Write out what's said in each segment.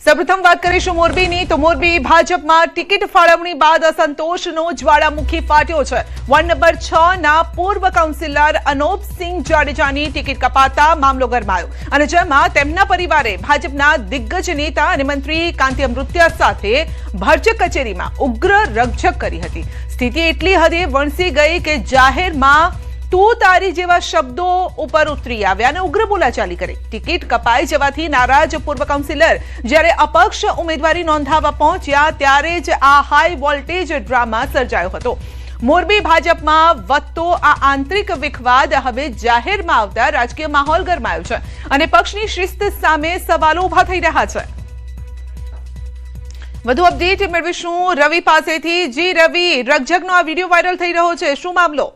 સૌપ્રથમ વાત કરીશું મોરબીની તો મોરબી ભાજપમાં ટિકિટ ફાળવણી બાદ અસંતોષનો જ્વાળામુખી ફાટ્યો છે। વોર્ડ નંબર 6 ના પૂર્વ કાઉન્સિલર અનોપસિંહ જાડેજાની ટિકિટ કપાતા મામલો ગરમાયો અને જેમાં તેમના પરિવારે ભાજપના દિગ્ગજ નેતા અને મંત્રી કાંતિ અમૃતિયા સાથે ભરચક કચેરીમાં ઉગ્ર રકઝક કરી હતી। સ્થિતિ એટલી હદે વણસી ગઈ કે જાહેરમાં તું તારી જેવા શબ્દો ઉપર ઉતરી આવ્યા અને ઉગ્ર બોલાચાલી કરી। ટિકિટ કપાઈ જવાથી નારાજ પૂર્વ કાઉન્સિલર જ્યારે અપક્ષ ઉમેદવારી નોંધાવવા પહોંચ્યા ત્યારે જ આ હાઈ વોલ્ટેજ ડ્રામા સર્જાયો હતો। મોરબી ભાજપમાં વધતો આ આંતરિક વિખવાદ હવે જાહેરમાં આવતા રાજકીય માહોલ ગરમાયો છે અને પક્ષની શિસ્ત સામે સવાલો ઉભા થઈ રહ્યા છે। વધુ અપડેટ મેળવીશું રવિ પાસેથી। જી રવિ, રકઝકનો આ વિડીયો વાયરલ થઈ રહ્યો છે, શું મામલો?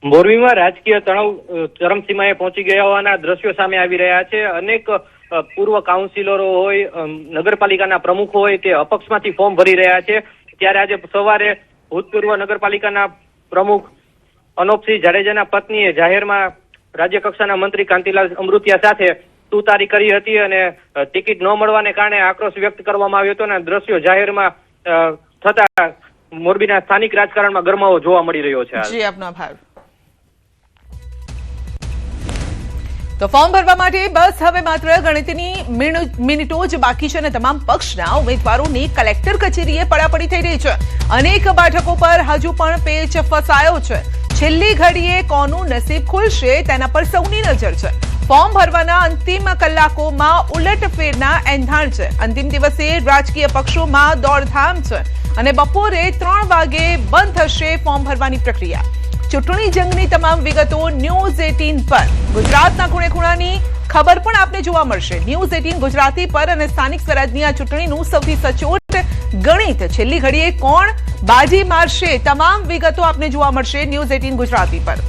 મોરબીમાં રાજકીય તણાવ ચરમસીમાએ પહોંચી ગયા હોવાના દ્રશ્યો સામે આવી રહ્યા છે। અનેક પૂર્વ કાઉન્સિલરો હોય, નગરપાલિકાના પ્રમુખો હોય તે અપક્ષમાંથી ફોર્મ ભરી રહ્યા છે। ત્યારે આજે સવારે ભૂતપૂર્વ નગરપાલિકાના પ્રમુખ અનોપસિંહ જાડેજાના પત્નીએ જાહેરમાં રાજ્ય કક્ષાના મંત્રી કાંતિલાલ અમૃતિયા સાથે તુતારી કરી હતી અને ટિકિટ ન મળવાને કારણે આક્રોશ વ્યક્ત કરવામાં આવ્યો હતો અને દ્રશ્યો જાહેરમાં થતા મોરબીના સ્થાનિક રાજકારણમાં ગરમાવો જોવા મળી રહ્યો છે। જી, આપનો આભાર। તો ફોર્મ ભરવા માટે બસ હવે માત્ર ગણતરીની મિનિટો જ બાકી છે અને તમામ પક્ષના ઉમેદવારોની કલેક્ટર કચેરીએ પડાપડી થઈ રહી છે। અનેક બેઠકો પર હજુ પણ પેચ ફસાયો છે। છેલ્લી ઘડીએ કોનું નસીબ ખુલશે તેના પર સૌની નજર છે। ફોર્મ ભરવાના અંતિમ કલાકોમાં ઉલટફેરના એંધાણ છે। અંતિમ દિવસે રાજકીય પક્ષોમાં દોડધામ છે અને બપોરે 3 વાગે બંધ થશે ફોર્મ ભરવાની પ્રક્રિયા। ચૂંટણી જંગની તમામ વિગતો ન્યૂઝ 18 પર। ગુજરાતના ખૂણે ખૂણાની ખબર પણ આપને જોવા મળશે ન્યૂઝ 18 ગુજરાતી પર અને સ્થાનિક સ્વરાજની આ ચૂંટણીનું સૌથી સચોટ ગણિત છેલ્લી ઘડીએ કોણ બાજી મારશે તમામ વિગતો આપને જોવા મળશે ન્યૂઝ 18 ગુજરાતી પર।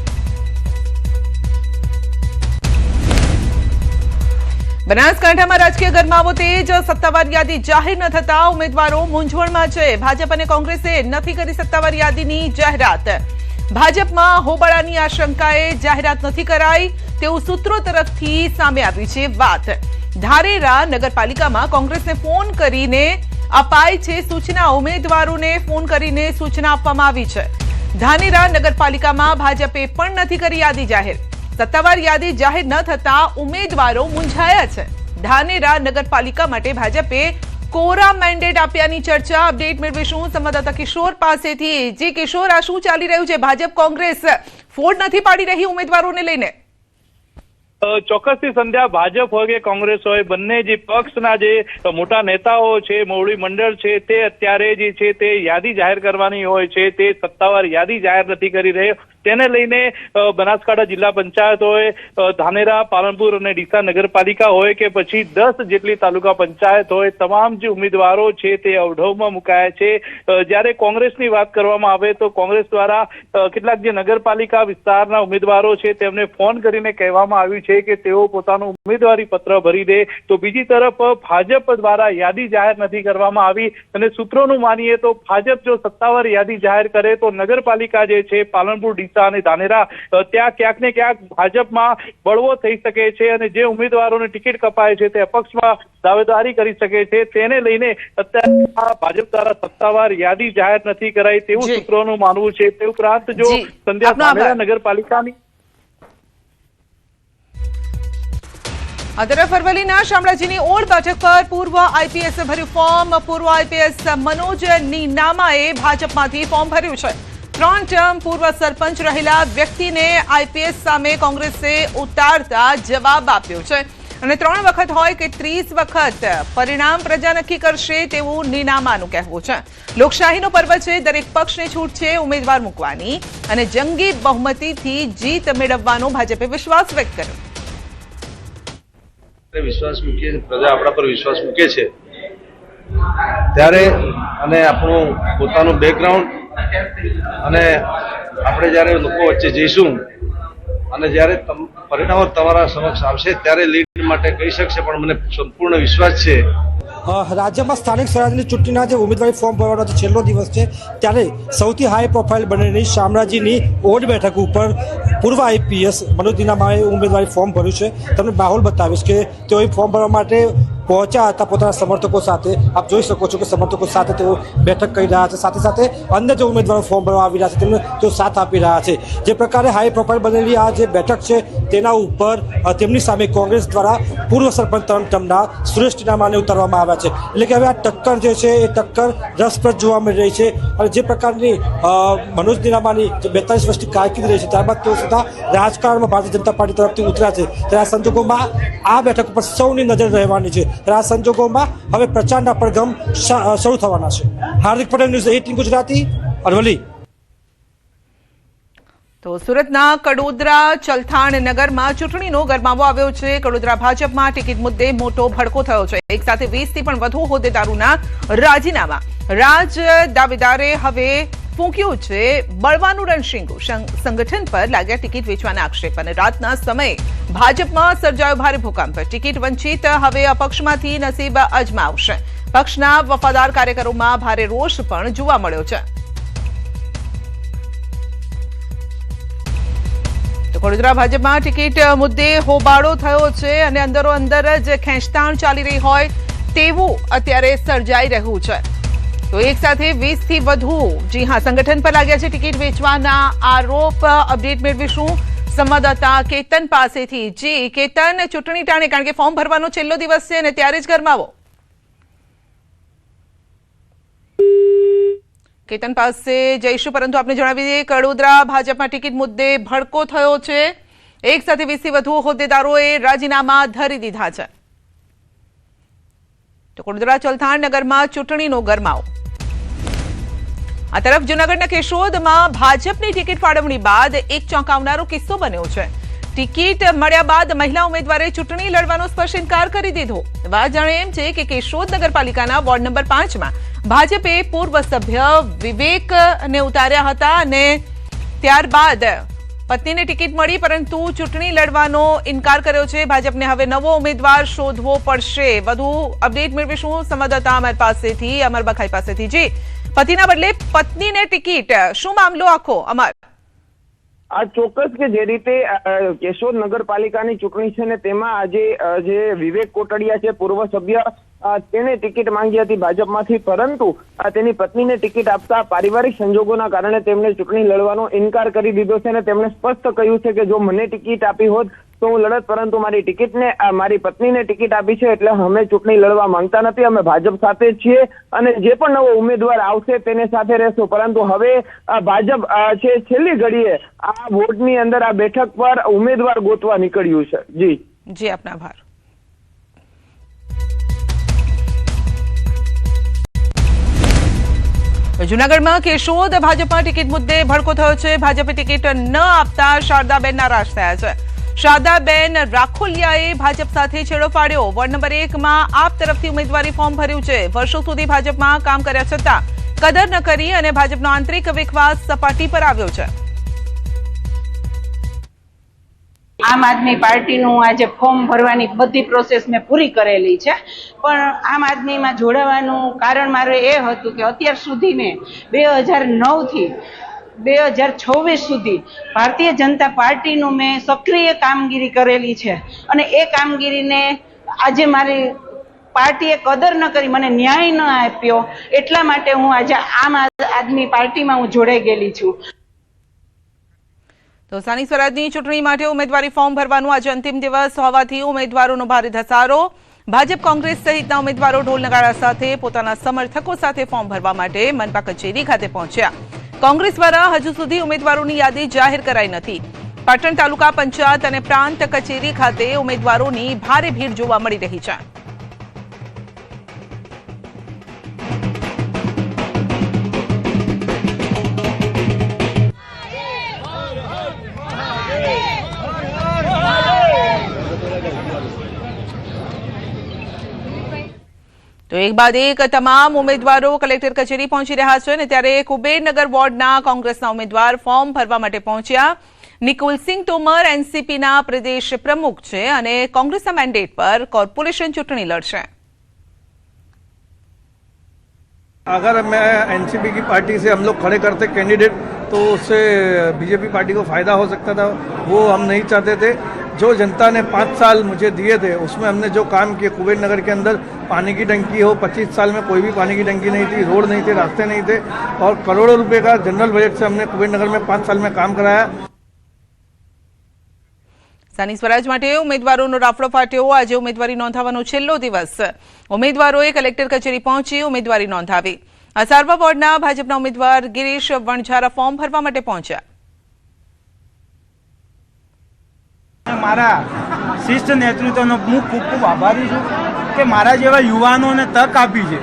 બનાસકાંઠામાં રાજકીય ગરમાવો તેજ। સત્તાવાર યાદી જાહેર ન થતા ઉમેદવારો મૂંઝવણમાં છે। ભાજપ અને કોંગ્રેસે નથી કરી સત્તાવાર યાદીની જાહેરાત। ભાજપમાં હોબાળાની આશંકાએ જાહેરાત નથી કરાઈ તેવું સૂત્રો તરફથી સામે આવી છે વાત। ધાનેરા નગરપાલિકામાં કોંગ્રેસને ફોન કરીને અપાઈ છે સૂચના। ઉમેદવારોને ફોન કરીને સૂચના આપવામાં આવી છે। ધાનેરા નગરપાલિકામાં ભાજપે પણ નથી કરી યાદી જાહેર। સત્તાવાર યાદી જાહેર ન થતા ઉમેદવારો મૂંઝાયા છે। ધાનેરા નગરપાલિકા માટે ભાજપે કોરા મેન્ડેટ આપ્યાની ચર્ચા। અપડેટ મેળવીશું સંવાદદાતા કિશોર પાસેથી। જી કિશોર, આ શું ચાલી રહ્યું છે? ભાજપ કોંગ્રેસ ફોડ નથી પાડી રહી ઉમેદવારોને લઈને? ચોક્કસથી સંધ્યા, ભાજપ હોય કે કોંગ્રેસ હોય, બંને જે પક્ષના જે મોટા નેતાઓ છે, મોવડી મંડળ છે, તે અત્યારે જે છે તે યાદી જાહેર કરવાની હોય છે તે સત્તાવાર યાદી જાહેર નથી કરી રહ્યો। તેને લઈને બનાસકાંઠા જિલ્લા પંચાયત હોય, ધાનેરા, પાલનપુર અને ડીસા નગરપાલિકા હોય કે પછી 10 જેટલી તાલુકા પંચાયત હોય, તમામ જે ઉમેદવારો છે તે અવઢવમાં મુકાયા છે। જ્યારે કોંગ્રેસની વાત કરવામાં આવે તો કોંગ્રેસ દ્વારા કેટલાક જે નગરપાલિકા વિસ્તારના ઉમેદવારો છે તેમને ફોન કરીને કહેવામાં આવ્યું છે કે તેઓ પોતાનું ઉમેદવારી પત્ર ભરી દે। તો બીજી તરફ ભાજપ દ્વારા યાદી જાહેર નથી કરવામાં આવી અને સૂત્રોનું માનીએ તો ભાજપ જો સત્તાવાર યાદી જાહેર કરે તો નગરપાલિકા જે છે પાલનપુર, ડીસા અને ધાનેરા ત્યાં ક્યાંક ને ક્યાંક ભાજપમાં બળવો થઈ શકે છે અને જે ઉમેદવારોને ટિકિટ કપાય છે તે અપક્ષમાં દાવેદારી કરી શકે છે। તેને લઈને અત્યારે ભાજપ દ્વારા સત્તાવાર યાદી જાહેર નથી કરાઈ તેવું સૂત્રોનું માનવું છે। તે ઉપરાંત જો સંધ્યા ધાનેરા નગરપાલિકાની આ તરફ અરવલ્લીના શામળાજીની ઓળ બેઠક પર પૂર્વ આઈપીએસ ભર્યું ફોર્મ। પૂર્વ આઈપીએસ મનોજ નીનામાએ ભાજપમાંથી ફોર્મ ભર્યું છે। 3 ટર્મ પૂર્વ સરપંચ રહેલા વ્યક્તિને આઈપીએસ સામે કોંગ્રેસે ઉતારતા જવાબ આપ્યો છે અને 3 વખત હોય કે 30 વખત પરિણામ પ્રજા નક્કી કરશે તેવું નીનામાનું કહેવું છે। લોકશાહીનો પર્વ છે, દરેક પક્ષને છૂટ છે ઉમેદવાર મૂકવાની અને જંગી બહુમતીથી જીત મેળવવાનો ભાજપે વિશ્વાસ વ્યક્ત કર્યો। વિશ્વાસ મૂકીએ, પ્રજા આપણા પર વિશ્વાસ મૂકે છે ત્યારે અને આપણું પોતાનું બેકગ્રાઉન્ડ અને આપણે જ્યારે લોકો વચ્ચે જઈશું અને જ્યારે પરિણામો તમારા સમક્ષ આવશે ત્યારે લીડ માટે કહી શકશે, પણ મને સંપૂર્ણ વિશ્વાસ છે રાજ્યમાં સ્થાનિક સ્વરાજની ચૂંટણીના જે ઉમેદવારી ફોર્મ ભરવાનો જે છેલ્લો દિવસ છે ત્યારે સૌથી હાઈ પ્રોફાઇલ બનેલી શામળાજીની ઓડ બેઠક ઉપર પૂર્વ આઈપીએસ મનોજ નીનામાએ ઉમેદવારી ફોર્મ ભર્યું છે। તમને માહોલ બતાવીશ કે તેઓ ફોર્મ ભરવા માટે પહોંચ્યા હતા પોતાના સમર્થકો સાથે. આપ જોઈ શકો છો કે સમર્થકો સાથે તેઓ બેઠક કરી રહ્યા છે. સાથે સાથે અન્ય જે ઉમેદવારો ફોર્મ ભરવા આવી રહ્યા છે તેમને તેઓ સાથ આપી રહ્યા છે. જે પ્રકારે હાઈ પ્રોફાઇલ બનેલી આ જે બેઠક છે તેના ઉપર તેમની સામે કોંગ્રેસ દ્વારા પૂર્વ સરપંચ ટર્મના સુરેશ ટીનામાને ઉતારવામાં આવ્યા છે. એટલે કે હવે આ ટક્કર જે છે એ ટક્કર રસપ્રદ જોવા મળી રહી છે. અને જે પ્રકારની મનોજ ટીનામાની જે 42 વર્ષની કારકિર્દી રહી છે ત્યારબાદ તેઓ સીધા રાજકારણમાં ભારતીય જનતા પાર્ટી તરફથી ઉતર્યા છે. ત્યારે આ સંજોગોમાં આ બેઠક ઉપર સૌની નજર રહેવાની છે. ત્યારે આ સંજોગોમાં હવે પ્રચારના પડઘમ શરૂ થવાના છે. હાર્દિક પટેલ, ન્યૂઝ 18 ગુજરાતી, અરવલ્લી. તો સુરતના કડોદરા ચલથાણ નગરમાં ચૂંટણીનો ગરમાવો આવ્યો છે. કડોદરા ભાજપમાં ટિકિટ મુદ્દે મોટો ભડકો થયો છે. એક સાથે 20 થી પણ વધુ હોદ્દેદારોના રાજીનામા. રાજ દાવેદારે હવે ફૂંક્યું છે બળવાનું રણશીંગું. સંગઠન પર લાગ્યા ટિકિટ વેચવાના આક્ષેપ. અને રાતના સમયે ભાજપમાં સર્જાયો ભારે ભૂકંપ. ટિકિટ વંચિત હવે અપક્ષમાંથી નસીબ અજમાવશે. પક્ષના વફાદાર કાર્યકરોમાં ભારે રોષ પણ જોવા મળ્યો છે. વડોદરા ભાજપમાં ટિકિટ મુદ્દે હોબાળો થયો છે અને અંદરો અંદર જ ખેંચતાણ ચાલી રહી હોય તેવું અત્યારે સર્જાઈ રહ્યું છે. તો એક સાથે 20 થી વધુ સંગઠન પર લાગ્યા છે ટિકિટ વેચવાના આરોપ. અપડેટ મેળવીશું સંવાદદાતા કેતન પાસેથી. જી કેતન, ચૂંટણી ટાણે કારણ કે ફોર્મ ભરવાનો છેલ્લો દિવસ છે અને ત્યારે જ ગરમાવો. કેતન પાસે જઈશું, પરંતુ આપને જણાવી દઈએ કડોદરા ભાજપમાં ટિકિટ મુદ્દે ભડકો થયો છે. એક સાથે 20 થી વધુ હોદ્દેદારોએ રાજીનામા ધરી દીધા છે. તો કડોદરા ચલથાણ નગરમાં ચૂંટણીનો ગરમાવો. આ તરફ જૂનાગઢના કેશોદમાં ભાજપની ટિકિટ ફાળવણી બાદ એક ચોંકાવનારો કિસ્સો બન્યો છે. ટિકિટ મળ્યા બાદ મહિલા ઉમેદવારે ચૂંટણી લડવાનો સ્પષ્ટ ઇનકાર કરી દીધો. વાત જાણે એમ છે કે કેશોદ નગરપાલિકાના વોર્ડ નંબર 5માં ભાજપે પૂર્વ સભ્ય વિવેકને ઉતાર્યા હતા અને ત્યારબાદ પત્નીને ટિકિટ મળી, પરંતુ ચૂંટણી લડવાનો ઇનકાર કર્યો છે. ભાજપને હવે નવો ઉમેદવાર શોધવો પડશે. વધુ અપડેટ મેળવીશું સંવાદદાતા અમર પાસેથી, અમર બખાઈ પાસેથી. જી, પતિના બદલે પત્નીને ટિકિટ, શું મામલો આખો અમર? આ ચોક્કસ કે જે રીતે કેશોદ નગરપાલિકાની ચૂંટણી છે ને તેમાં આજે જે વિવેક કોટડિયા છે પૂર્વ સભ્ય, તેને ટિકિટ માંગી હતી ભાજપમાંથી, પરંતુ તેની પત્નીને ટિકિટ આપતા પારિવારિક સંજોગોના કારણે તેમને ચૂંટણી લડવાનો ઇનકાર કરી દીધો છે અને તેમણે સ્પષ્ટ કહ્યું છે કે જો મને ટિકિટ આપી હોત તો હું લડત, પરંતુ મારી પત્નીને ટિકિટ આપી છે એટલે અમે ચૂંટણી લડવા માંગતા નથી. અમે ભાજપ સાથે જ છીએ અને જે પણ નવો ઉમેદવાર આવશે તેને સાથે રહેશું. પરંતુ હવે ભાજપ છે છેલ્લી ઘડીએ આ વોર્ડની અંદર આ બેઠક પર ઉમેદવાર ગોતવા નીકળ્યું છે. જી આપનો આભાર. જૂનાગઢમાં કેશોદ ભાજપમાં ટિકિટ મુદ્દે ભડકો થયો છે. ભાજપે ટિકિટ ન આપતા શારદાબેન નારાજ થયા છે. શારદાબેન રાખોલિયાએ ભાજપ સાથે છેડો પાડ્યો. વોર્ડ નંબર 1માં આપ તરફથી ઉમેદવારી ફોર્મ ભર્યું છે. વર્ષો સુધી ભાજપમાં કામ કર્યા છતાં કદર ન કરી અને ભાજપનો આંતરિક વિખવાદ સપાટી પર આવ્યો છે. આમ આદમી પાર્ટીનું આજે ફોર્મ ભરવાની બધી પ્રોસેસ મેં પૂરી કરેલી છે, પણ આમ આદમીમાં જોડાવાનું કારણ મારે એ હતું કે અત્યાર સુધી મેં 2009 થી 2026 સુધી ભારતીય જનતા પાર્ટીનું મેં સક્રિય કામગીરી કરેલી છે અને એ કામગીરીને આજે મારી પાર્ટીએ કદર ન કરી, મને ન્યાય ન આપ્યો, એટલા માટે હું આજે આમ આદમી પાર્ટીમાં હું જોડાઈ ગયેલી છું. તો સ્થાનિક સ્વરાજની ચૂંટણી માટે ઉમેદવારી ફોર્મ ભરવાનું આજે અંતિમ દિવસ હોવાથી ઉમેદવારોનો ભારે ધસારો. ભાજપ, કોંગ્રેસ સહિતના ઉમેદવારો ઢોલ નગાડા સાથે પોતાના સમર્થકો સાથે ફોર્મ ભરવા માટે મનપા કચેરી ખાતે પહોંચ્યા. કોંગ્રેસ દ્વારા હજુ સુધી ઉમેદવારોની યાદી જાહેર કરાઈ નથી. પાટણ તાલુકા પંચાયત અને પ્રાંત કચેરી ખાતે ઉમેદવારોની ભારે ભીડ જોવા મળી રહી છે. તો એક બાદ એક તમામ ઉમેદવારો કલેક્ટર કચેરી પહોંચી રહ્યા છે અને ત્યારે કુબેરનગર વોર્ડના કોંગ્રેસના ઉમેદવાર ફોર્મ ભરવા માટે પહોંચ્યા. નિકુલસિંહ તોમર એનસીપીના પ્રદેશ પ્રમુખ છે અને કોંગ્રેસના મેન્ડેટ પર કોર્પોરેશન ચૂંટણી લડશે. अगर मैं एनसीपी की पार्टी से हम लोग खड़े करते कैंडिडेट तो उससे बीजेपी पार्टी को फ़ायदा हो सकता था, वो हम नहीं चाहते थे. जो जनता ने 5 साल मुझे दिए थे उसमें हमने जो काम किए, कुबेर नगर के अंदर पानी की टंकी हो, 25 साल में कोई भी पानी की टंकी नहीं थी, रोड नहीं थे, रास्ते नहीं थे, और करोड़ों रुपए का जनरल बजट से हमने कुबेर नगर में 5 साल में काम कराया। સ્થાનિક સ્વરાજ માટે ઉમેદવારોનો રાફડો ફાટ્યો। આજે ઉમેદવારી નોંધાવવાનો છેલ્લો દિવસ। ઉમેદવારોએ કલેક્ટર કચેરી પહોંચી ઉમેદવારી નોંધાવી। અસારવા વોર્ડના ભાજપના ઉમેદવાર ગિરીશ વણઝારા ફોર્મ ભરવા માટે પહોંચ્યા। મારા શિષ્ટ નેતૃત્વનો હું ખૂબ ખૂબ આભારી છું કે મારા જેવા યુવાનોને તક આપી છે,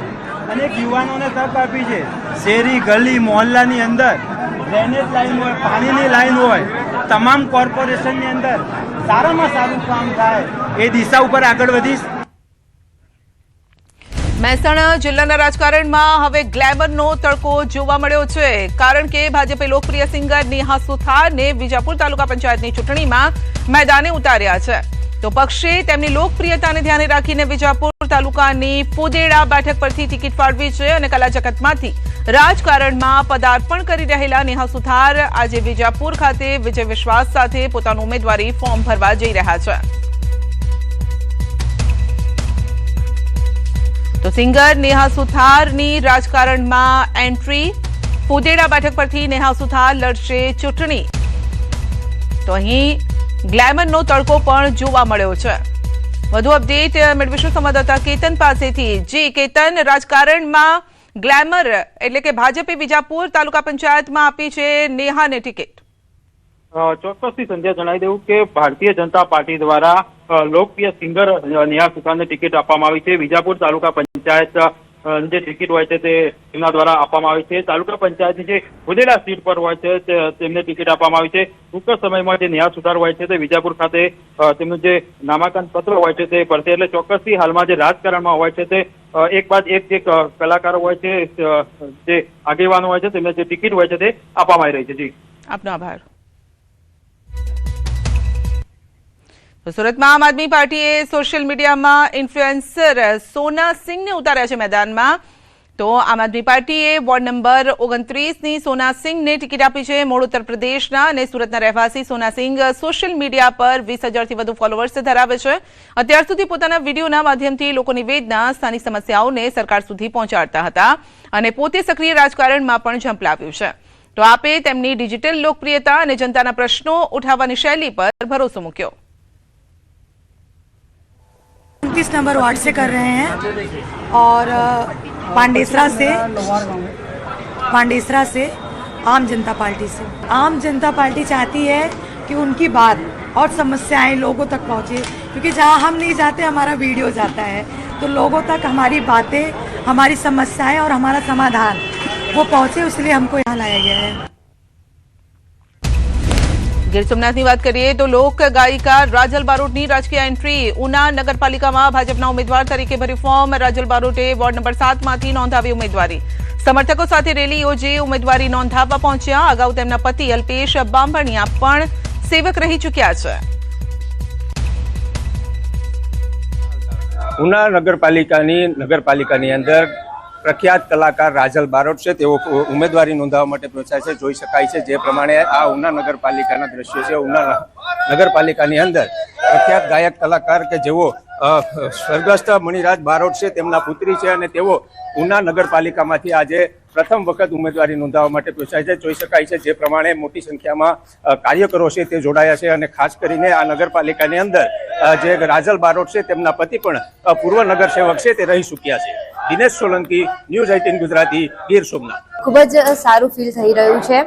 અનેક યુવાનોને તક આપી છે। શેરી ગલી મોહલ્લાની અંદર ડ્રેનેજ લાઈન હોય, પાણીની લાઈન હોય, તમામ કોર્પોરેશનની અંદર સારામાં સારું કામ થાય એ દિશા ઉપર આગળ વધીશ। મહેસાણા જિલ્લાના રાજકારણમાં હવે ગ્લેમરનો તડકો જોવા મળ્યો છે, કારણ કે ભાજપે લોકપ્રિય સિંગર નેહા સુથારને વિજાપુર તાલુકા પંચાયતની ચૂંટણીમાં મેદાને ઉતાર્યા છે। તો પક્ષે તેમની લોકપ્રિયતાને ધ્યાને રાખીને વિજાપુર તાલુકાની ફુદેડા બેઠક પરથી ટિકિટ ફાળવી છે અને કલા જગતમાંથી રાજકારણમાં પદાર્પણ કરી રહેલા નેહા સુથાર આજે વિજાપુર ખાતે વિજય વિશ્વાસ સાથે પોતાનું ઉમેદવારી ફોર્મ ભરવા જઈ રહ્યા છે। તો સિંગર નેહા સુથારની રાજકારણમાં એન્ટ્રી। ફુદેડા બેઠક પરથી નેહા સુથાર લડશે ચૂંટણી। તો અહીં ગ્લેમરનો તડકો પણ જોવા મળ્યો છે। વધુ અપડેટ મેળવીશું સંવાદદાતા કેતન પાસેથી। જી કેતન, રાજકારણમાં ગ્લેમર એટલે કે ભાજપે વિજાપુર તાલુકા પંચાયતમાં આપી છે નેહાને ટિકિટ। ચોક્કસથી સંધ્યા જણાવી દઉં કે ભારતીય જનતા પાર્ટી દ્વારા લોકપ્રિય સિંગર નેહા સુથારને ટિકિટ આપવામાં આવી છે। વિજાપુર તાલુકા પંચાયત જે ટિકિટ હોય છે તે તેમના દ્વારા આપવામાં આવી છે। તાલુકા પંચાયતની જે ફુદેડા સીટ પર હોય છે તેમને ટિકિટ આપવામાં આવી છે। ટૂંક સમયમાં જે નેહા સુથાર હોય છે તે વિજાપુર ખાતે તેમનું જે નામાંકન પત્ર હોય છે તે ભરશે। એટલે ચોક્કસથી હાલમાં જે રાજકારણમાં હોય છે તે એક બાદ એક જે કલાકારો હોય છે, જે આગેવાનો હોય છે તેમને જે ટિકિટ હોય છે તે આપવામાં આવી રહી છે। જી, આપનો આભાર। તો સુરતમાં આમ આદમી પાર્ટીએ સોશિયલ મીડિયામાં ઇન્ફ્લુએન્સર સોના સિંહને ઉતાર્યા છે મેદાનમાં। તો આમ આદમી પાર્ટીએ વોર્ડ નંબર 29ની સોના સિંહને ટિકિટ આપી છે। મૂળ ઉત્તર પ્રદેશના અને સુરતના રહેવાસી સોના સિંહ સોશિયલ મીડિયા પર 20,000થી વધુ ફોલોઅર્સ ધરાવે છે। અત્યાર સુધી પોતાના વિડીયોના માધ્યમથી લોકોની વેદના, સ્થાનિક સમસ્યાઓને સરકાર સુધી પહોંચાડતા હતા અને પોતે સક્રિય રાજકારણમાં પણ ઝંપલાવ્યું છે। તો આપે તેમની ડિજિટલ લોકપ્રિયતા અને જનતાના પ્રશ્નો ઉઠાવવાની શૈલી પર ભરોસો મૂક્યો। 29 नंबर वार्ड से कर रहे हैं और पांडेसरा से आम जनता पार्टी से। आम जनता पार्टी चाहती है कि उनकी बात और समस्याएं लोगों तक पहुंचे, क्योंकि जहां हम नहीं जाते हमारा वीडियो जाता है, तो लोगों तक हमारी बातें, हमारी समस्याएं और हमारा समाधान वो पहुंचे, इसलिए हमको यहाँ लाया गया है। ગીર સોમનાથની વાત કરીએ તો લોક ગાયિકા રાજલ બારોટની રાજકીય એન્ટ્રી। ઉના નગરપાલિકામાં ભાજપના ઉમેદવાર તરીકે ભર્યું ફોર્મ। રાજલ બારોટે વોર્ડ નંબર 7માંથી નોંધાવી ઉમેદવારી। સમર્થકો સાથે રેલી યોજી ઉમેદવારી નોંધાવવા પહોંચ્યા। અગાઉ તેમના પતિ અલ્પેશ બાંભણિયા પણ સેવક રહી ચૂક્યા છે। ઉના નગરપાલિકાની અંદર પ્રખ્યાત કલાકાર રાજલ બારોટ છે, તેઓ ઉમેદવારી નોંધાવવા માટે પહોંચ્યા છે। જોઈ શકાય છે જે પ્રમાણે આ ઉના નગરપાલિકાના દ્રશ્યો છે। ઉના નગરપાલિકાની અંદર પ્રખ્યાત ગાયક કલાકાર કે જેઓ સ્વર્ગસ્થ મણિરાજ બારોટ છે તેમના પુત્રી છે અને તેઓ ઉના નગરપાલિકામાંથી આજે પ્રથમ વખત ઉમેદવારી નોંધાવવા માટે પહોંચ્યા છે। જોઈ શકાય છે જે પ્રમાણે મોટી સંખ્યામાં કાર્યકરો છે તે જોડાયા છે અને ખાસ કરીને આ નગરપાલિકાની અંદર જે રાજલ બારોટ છે તેમના પતિ પણ પૂર્વ નગરસેવક છે તે રહી ચૂક્યા છે। દિનેશ સોલંકી, ન્યૂઝ 18 ગુજરાતી, ગીર સોમનાથ। ખૂબ જ સારું ફીલ થઈ રહ્યું છે।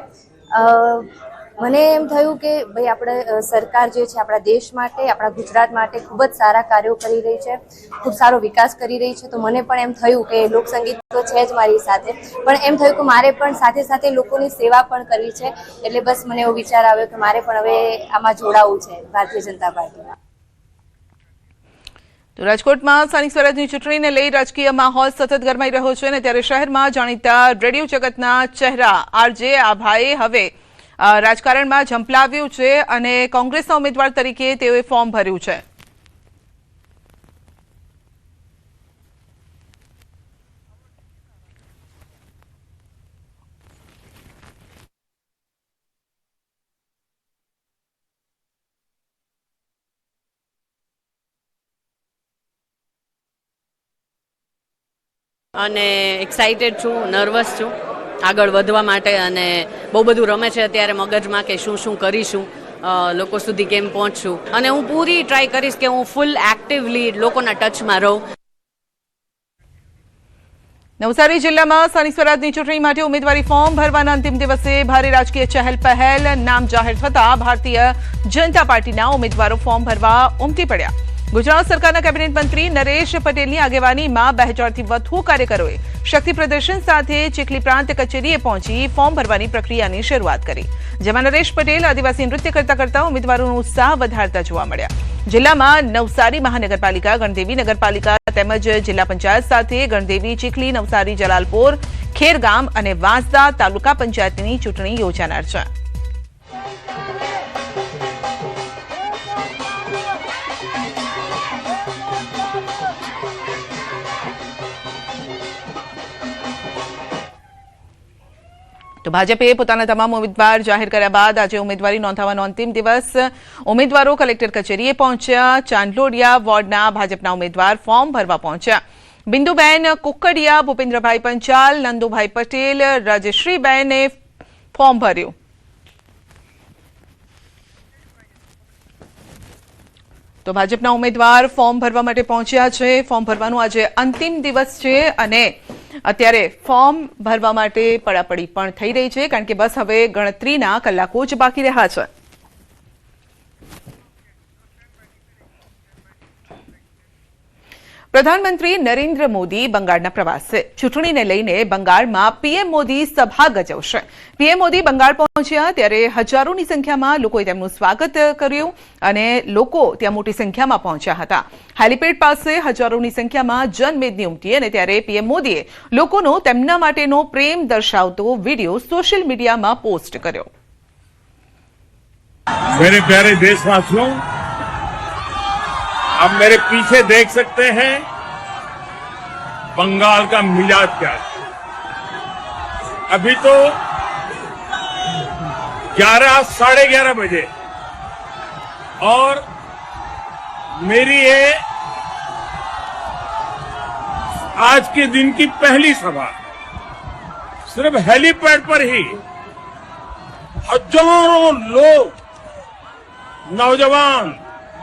મને એમ થયું કે ભાઈ આપણે સરકાર જે છે આપણા દેશ માટે, આપણા ગુજરાત માટે ખૂબ જ સારા કાર્યો કરી રહી છે, ખૂબ સારો વિકાસ કરી રહી છે। તો મને પણ એમ થયું કે લોકસંગીત તો છે જ મારી સાથે, પણ એમ થયું કે મારે પણ સાથે સાથે લોકોની સેવા પણ કરવી છે। એટલે બસ મને એવો વિચાર આવ્યો કે મારે પણ હવે આમાં જોડાવું છે ભારતીય જનતા પાર્ટીમાં। તો રાજકોટમાં સ્થાનિક સ્વરાજની ચૂંટણીને લઈ રાજકીય માહોલ સતત ગરમાઈ રહ્યો છે અને ત્યારે શહેરમાં જાણીતા રેડિયો જગતના ચહેરા આરજે આભાએ હવે રાજકારણમાં ઝંપલાવ્યું છે અને કોંગ્રેસના ઉમેદવાર તરીકે તેઓએ ફોર્મ ભર્યું છે। અને એક્સાઇટેડ છું, નર્વસ છું આગળ વધવા માટે, અને બહુ બધું રમે છે અત્યારે મગજમાં કે શું શું કરીશું, લોકો સુધી કેમ પહોંચશું, અને હું પૂરી ટ્રાય કરીશ કે હું ફૂલ એક્ટિવલી લોકોના ટચમાં રહું. નવસારી જિલ્લામાં સ્થાનિક સ્વરાજની ચૂંટણી માટે ઉમેદવારી ફોર્મ ભરવાના અંતિમ દિવસે ભારે રાજકીય ચહેલ પહેલ. નામ જાહેર થતા ભારતીય જનતા પાર્ટીના ઉમેદવારો ફોર્મ ભરવા ઉમટી પડ્યા. ગુજરાત સરકારના કેબિનેટ મંત્રી નરેશ પટેલની આગેવાનીમાં 2000થી વધુ કાર્યકરોએ શક્તિ પ્રદર્શન સાથે ચીખલી પ્રાંત કચેરીએ પહોંચી ફોર્મ ભરવાની પ્રક્રિયાની શરૂઆત કરી, જેમાં નરેશ પટેલ આદિવાસી નૃત્ય કરતા ઉમેદવારોનો ઉત્સાહ વધારતા જોવા મળ્યા. જિલ્લામાં નવસારી મહાનગરપાલિકા, ગણદેવી નગરપાલિકા તેમજ જિલ્લા પંચાયત સાથે ગણદેવી, ચીખલી, નવસારી, જલાલપોર, ખેરગામ અને વાંસદા તાલુકા પંચાયતની ચૂંટણી યોજાનાર છે. તો ભાજપે પોતાના તમામ ઉમેદવાર જાહેર કર્યા બાદ આજે ઉમેદવારી નોંધાવવાનો અંતિમ દિવસ. ઉમેદવારો કલેક્ટર કચેરીએ પહોંચ્યા. ચાંદલોડિયા વોર્ડના ભાજપના ઉમેદવાર ફોર્મ ભરવા પહોંચ્યા. બિંદુબેન કુકડિયા, ભૂપેન્દ્રભાઈ પંચાલ, નંદુભાઈ પટેલ, રાજશ્રીબેને ફોર્મ ભર્યું. તો ભાજપના ઉમેદવાર ફોર્મ ભરવા માટે પહોંચ્યા છે. ફોર્મ ભરવાનું આજે અંતિમ દિવસ છે અને અત્યારે ફોર્મ ભરવા માટે પડાપડી પણ થઈ રહી છે, કારણ કે બસ હવે ગણતરીના કલાકો જ બાકી રહ્યા છે. પ્રધાનમંત્રી નરેન્દ્ર મોદી બંગાળના પ્રવાસે. ચૂંટણીને લઈને બંગાળમાં પીએમ મોદી સભા ગજવશે. પીએમ મોદી બંગાળ પહોંચ્યા ત્યારે હજારોની સંખ્યામાં લોકોએ તેમનું સ્વાગત કર્યું અને લોકો ત્યાં મોટી સંખ્યામાં પહોંચ્યા હતા. હેલીપેડ પાસે હજારોની સંખ્યામાં જનમેદની ઉમટી અને ત્યારે પીએમ મોદીએ લોકોનો તેમના માટેનો પ્રેમ દર્શાવતો વિડીયો સોશિયલ મીડિયામાં પોસ્ટ કર્યો. मेरे प्यारे देशवासियों, आप मेरे पीछे देख सकते हैं बंगाल का मिजाज क्या है. अभी तो 11 साढ़े 11 बजे और मेरी ये आज के दिन की पहली सभा सिर्फ हेलीपैड पर ही हजारों लोग, नौजवान,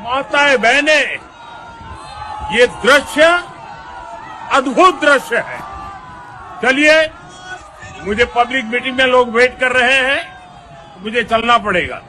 माताएं, बहनें, ये दृश्य अद्भुत दृश्य है. चलिए, मुझे पब्लिक मीटिंग में लोग वेट कर रहे हैं, मुझे चलना पड़ेगा.